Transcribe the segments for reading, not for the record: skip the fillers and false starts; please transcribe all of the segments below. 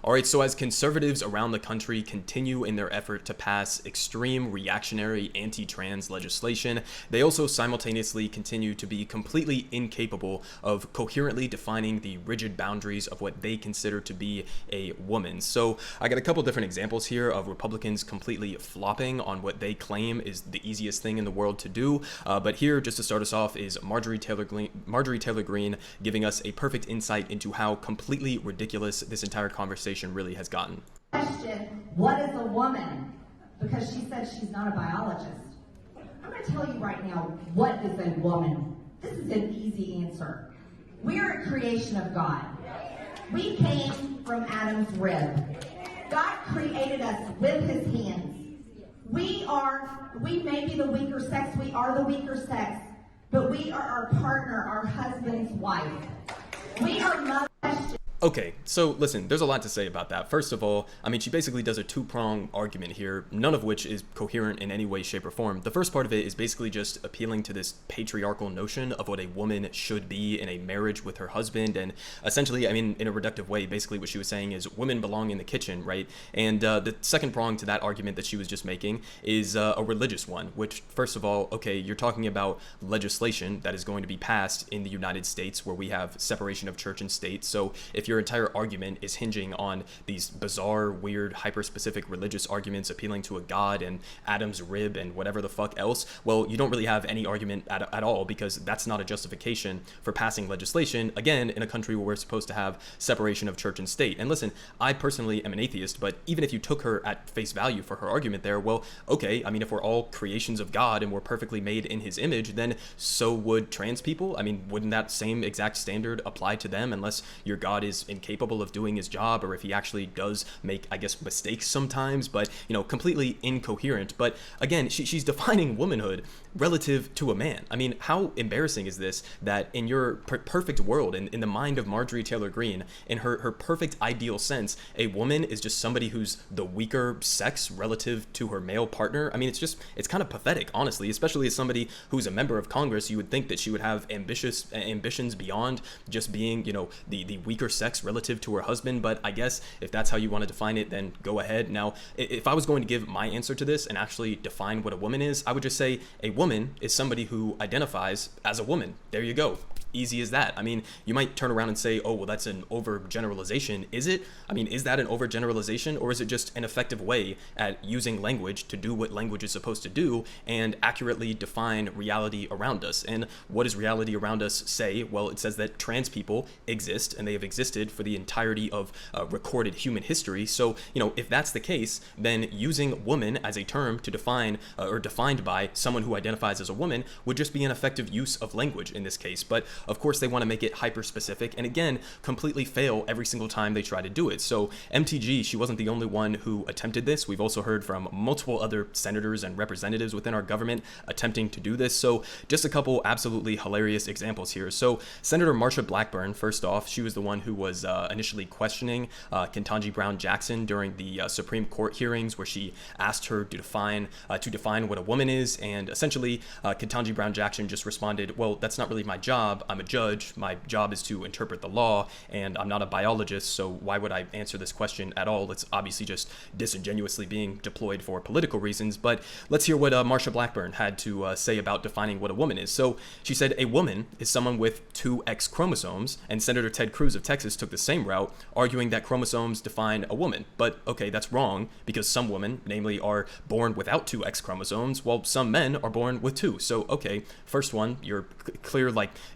All right, so as conservatives around the country continue in their effort to pass extreme reactionary anti-trans legislation, they also simultaneously continue to be completely incapable of coherently defining the rigid boundaries of what they consider to be a woman. So I got a couple different examples here of Republicans completely flopping on what they claim is the easiest thing in the world to do. But here, just to start us off, is Marjorie Taylor Greene giving us a perfect insight into how completely ridiculous this entire conversation really has gotten. Question, what is a woman? Because she said she's not a biologist. I'm going to tell you right now, what is a woman? This is an easy answer. We are a creation of God. We came from Adam's rib. God created us with his hands. We may be the weaker sex, we are the weaker sex, but we are our partner, our husband's wife. We are mothers. Okay, so listen, there's a lot to say about that. First of all, I mean, she basically does a two-pronged argument here, none of which is coherent in any way, shape, or form. The first part of it is basically just appealing to this patriarchal notion of what a woman should be in a marriage with her husband, and essentially, I mean, in a reductive way, basically what she was saying is women belong in the kitchen, right? And the second prong to that argument that she was just making is a religious one, which, first of all, okay, you're talking about legislation that is going to be passed in the United States where we have separation of church and state, so if your entire argument is hinging on these bizarre, weird, hyper-specific religious arguments appealing to a god and Adam's rib and whatever the fuck else, well, you don't really have any argument at all, because that's not a justification for passing legislation, again, in a country where we're supposed to have separation of church and state. And listen, I personally am an atheist, but even if you took her at face value for her argument there, well, okay, I mean, if we're all creations of God and we're perfectly made in his image, then so would trans people. I mean, wouldn't that same exact standard apply to them, unless your God is incapable of doing his job, or if he actually does make, I guess, mistakes sometimes, but, you know, completely incoherent. But again, she's defining womanhood relative to a man. I mean, how embarrassing is this, that in your perfect world, in the mind of Marjorie Taylor Greene, in her perfect ideal sense, a woman is just somebody who's the weaker sex relative to her male partner? I mean, it's kind of pathetic, honestly, especially as somebody who's a member of Congress. You would think that she would have ambitions beyond just being, you know, the weaker sex relative to her husband, but I guess if that's how you want to define it, then go ahead. Now, if I was going to give my answer to this and actually define what a woman is, I would just say a woman is somebody who identifies as a woman. There you go. Easy as that. I mean, you might turn around and say, oh, well, that's an overgeneralization. Is it? I mean, is that an overgeneralization, or is it just an effective way at using language to do what language is supposed to do and accurately define reality around us? And what does reality around us say? Well, it says that trans people exist, and they have existed for the entirety of recorded human history. So, you know, if that's the case, then using woman as a term to define or defined by someone who identifies as a woman would just be an effective use of language in this case. But of course, they want to make it hyper-specific, and again, completely fail every single time they try to do it. So MTG, she wasn't the only one who attempted this. We've also heard from multiple other senators and representatives within our government attempting to do this. So just a couple absolutely hilarious examples here. So Senator Marsha Blackburn, first off, she was the one who was initially questioning Ketanji Brown Jackson during the Supreme Court hearings, where she asked her to define what a woman is, and essentially Ketanji Brown Jackson just responded, well, that's not really my job. I'm a judge. My job is to interpret the law, and I'm not a biologist, so why would I answer this question at all? It's obviously just disingenuously being deployed for political reasons. But let's hear what Marsha Blackburn had to say about defining what a woman is. So she said a woman is someone with two X chromosomes, and Senator Ted Cruz of Texas took the same route, arguing that chromosomes define a woman. But okay, that's wrong, because some women, namely, are born without two X chromosomes, while some men are born with two. So okay, first one, your clear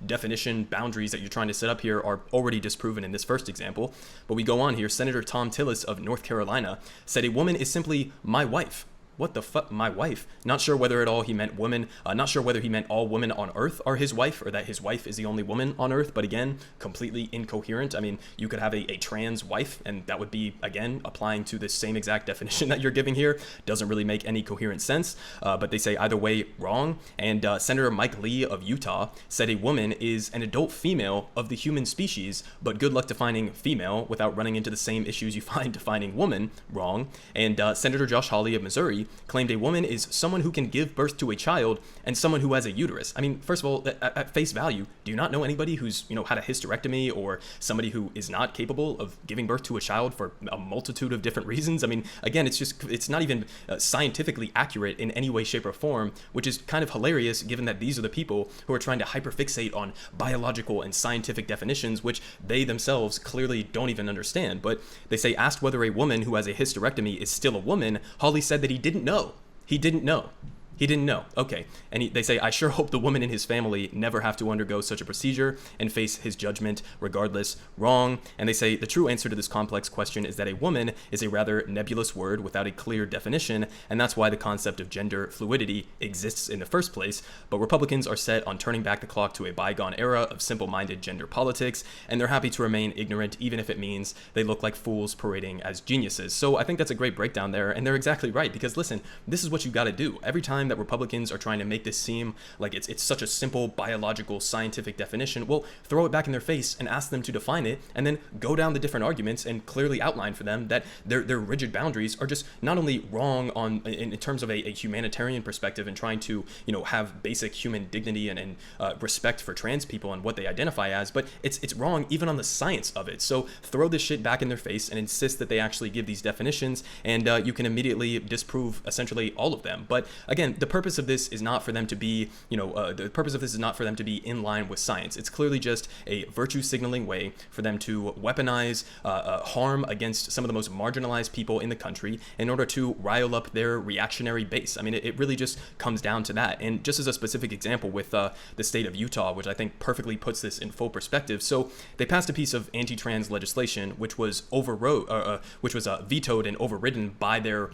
definition boundaries that you're trying to set up here are already disproven in this first example. But we go on here. Senator Tom Tillis of North Carolina said a woman is simply my wife. What the fuck, my wife? Not sure whether at all he meant women. Not sure whether he meant all women on Earth are his wife, or that his wife is the only woman on Earth. But again, completely incoherent. I mean, you could have a trans wife, and that would be, again, applying to this same exact definition that you're giving here. Doesn't really make any coherent sense. But they say either way, wrong. And Senator Mike Lee of Utah said a woman is an adult female of the human species, but good luck defining female without running into the same issues you find defining woman. Wrong. And Senator Josh Hawley of Missouri claimed a woman is someone who can give birth to a child and someone who has a uterus. I mean, first of all, at face value, do you not know anybody who's, had a hysterectomy or somebody who is not capable of giving birth to a child for a multitude of different reasons? I mean, again, it's not even scientifically accurate in any way, shape, or form, which is kind of hilarious given that these are the people who are trying to hyperfixate on biological and scientific definitions, which they themselves clearly don't even understand. But they say, asked whether a woman who has a hysterectomy is still a woman, Hawley said that he didn't know. He didn't know. He didn't know. Okay. And they say, I sure hope the woman in his family never have to undergo such a procedure and face his judgment regardless. Wrong. And they say the true answer to this complex question is that a woman is a rather nebulous word without a clear definition, and that's why the concept of gender fluidity exists in the first place. But Republicans are set on turning back the clock to a bygone era of simple-minded gender politics, and they're happy to remain ignorant even if it means they look like fools parading as geniuses. So I think that's a great breakdown there, and they're exactly right, because listen, this is what you got to do. Every time that Republicans are trying to make this seem like it's such a simple biological scientific definition, well, throw it back in their face and ask them to define it, and then go down the different arguments and clearly outline for them that their rigid boundaries are just not only wrong in terms of a humanitarian perspective and trying to have basic human dignity and respect for trans people and what they identify as, but it's wrong even on the science of it. So throw this shit back in their face and insist that they actually give these definitions, and you can immediately disprove essentially all of them. But again, the purpose of this is not for them to be, the purpose of this is not for them to be in line with science. It's clearly just a virtue signaling way for them to weaponize harm against some of the most marginalized people in the country in order to rile up their reactionary base. I mean, it really just comes down to that. And just as a specific example with the state of Utah, which I think perfectly puts this in full perspective. So they passed a piece of anti-trans legislation, which was vetoed and overridden by their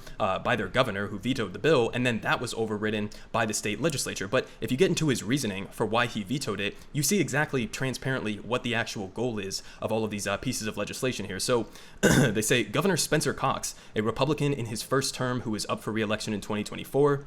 governor, who vetoed the bill, and then that was overridden by the state legislature. But if you get into his reasoning for why he vetoed it, you see exactly transparently what the actual goal is of all of these pieces of legislation here. So they say Governor Spencer Cox, a Republican in his first term who is up for re-election in 2024,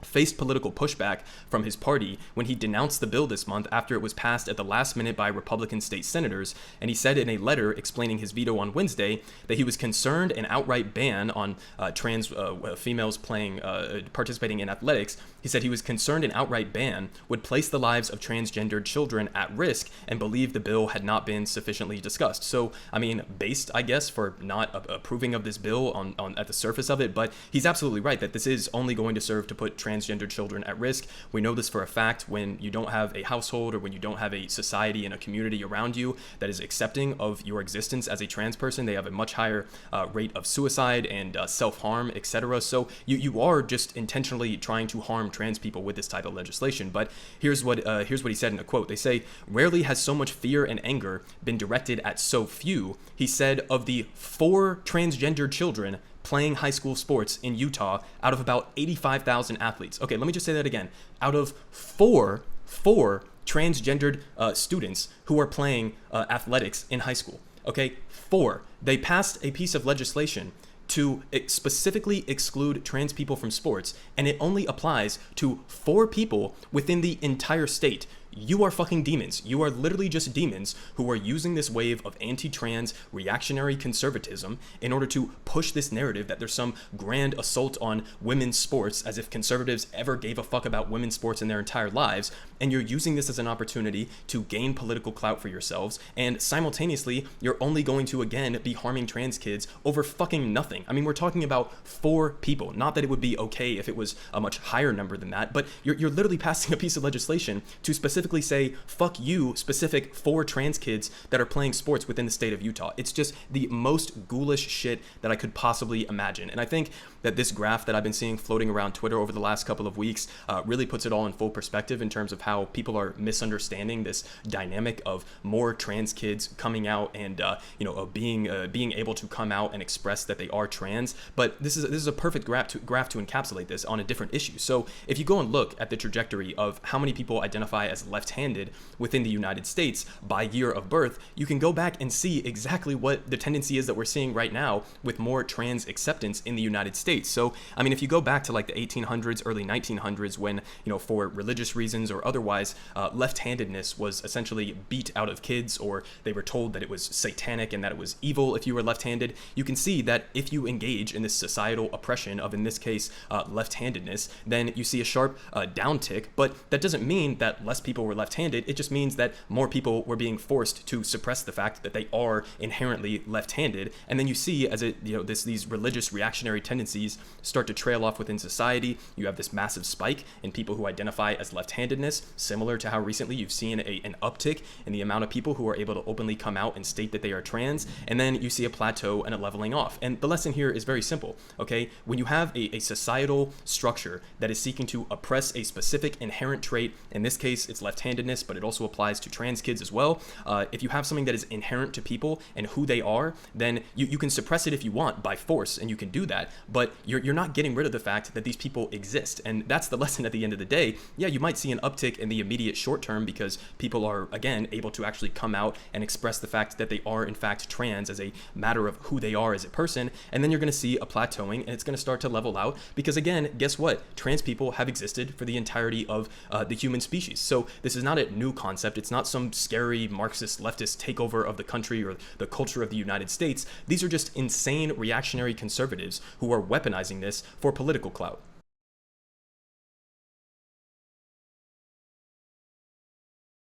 faced political pushback from his party when he denounced the bill this month after it was passed at the last minute by Republican state senators. And he said in a letter explaining his veto on Wednesday that he was concerned an outright ban on trans females participating in athletics. He said he was concerned an outright ban would place the lives of transgendered children at risk and believed the bill had not been sufficiently discussed. So, I mean, based, I guess, for not approving of this bill on at the surface of it, but he's absolutely right that this is only going to serve to put transgender children at risk. We know this for a fact. When you don't have a household or when you don't have a society and a community around you that is accepting of your existence as a trans person, they have a much higher rate of suicide and self-harm, etc. So you are just intentionally trying to harm trans people with this type of legislation. But here's what he said in a quote. They say, "Rarely has so much fear and anger been directed at so few." He said, of the 4 transgendered children playing high school sports in Utah out of about 85,000 athletes. Okay, let me just say that again. Out of four transgendered students who are playing athletics in high school. Okay, 4. They passed a piece of legislation to specifically exclude trans people from sports, and it only applies to 4 people within the entire state. You are fucking demons. You are literally just demons who are using this wave of anti-trans reactionary conservatism in order to push this narrative that there's some grand assault on women's sports, as if conservatives ever gave a fuck about women's sports in their entire lives. And you're using this as an opportunity to gain political clout for yourselves. And simultaneously, you're only going to, again, be harming trans kids over fucking nothing. I mean, we're talking about 4 people. Not that it would be okay if it was a much higher number than that, but you're literally passing a piece of legislation to specifically say, fuck you, specific 4 trans kids that are playing sports within the state of Utah. It's just the most ghoulish shit that I could possibly imagine. And I think that this graph that I've been seeing floating around Twitter over the last couple of weeks really puts it all in full perspective in terms of how people are misunderstanding this dynamic of more trans kids coming out and being able to come out and express that they are trans. But this is a perfect graph to encapsulate this on a different issue. So if you go and look at the trajectory of how many people identify as left-handed within the United States by year of birth, you can go back and see exactly what the tendency is that we're seeing right now with more trans acceptance in the United States. So, I mean, if you go back to like the 1800s, early 1900s, when, for religious reasons or otherwise, left-handedness was essentially beat out of kids, or they were told that it was satanic and that it was evil if you were left-handed, you can see that if you engage in this societal oppression of, in this case, left-handedness, then you see a sharp downtick. But that doesn't mean that less people were left-handed. It just means that more people were being forced to suppress the fact that they are inherently left-handed. And then you see as these religious reactionary tendencies start to trail off within society, you have this massive spike in people who identify as left-handedness, similar to how recently you've seen an uptick in the amount of people who are able to openly come out and state that they are trans. And then you see a plateau and a leveling off. And the lesson here is very simple, okay? When you have a societal structure that is seeking to oppress a specific inherent trait, in this case it's left-handedness, but it also applies to trans kids as well. If you have something that is inherent to people and who they are, then you can suppress it if you want by force, and you can do that, but you're not getting rid of the fact that these people exist. And that's the lesson at the end of the day. Yeah, you might see an uptick in the immediate short term because people are, again, able to actually come out and express the fact that they are in fact trans as a matter of who they are as a person, and then you're going to see a plateauing, and it's going to start to level out because, again, guess what? Trans people have existed for the entirety of the human species. So this is not a new concept. It's not some scary Marxist leftist takeover of the country or the culture of the United States. These are just insane reactionary conservatives who are weaponizing this for political clout.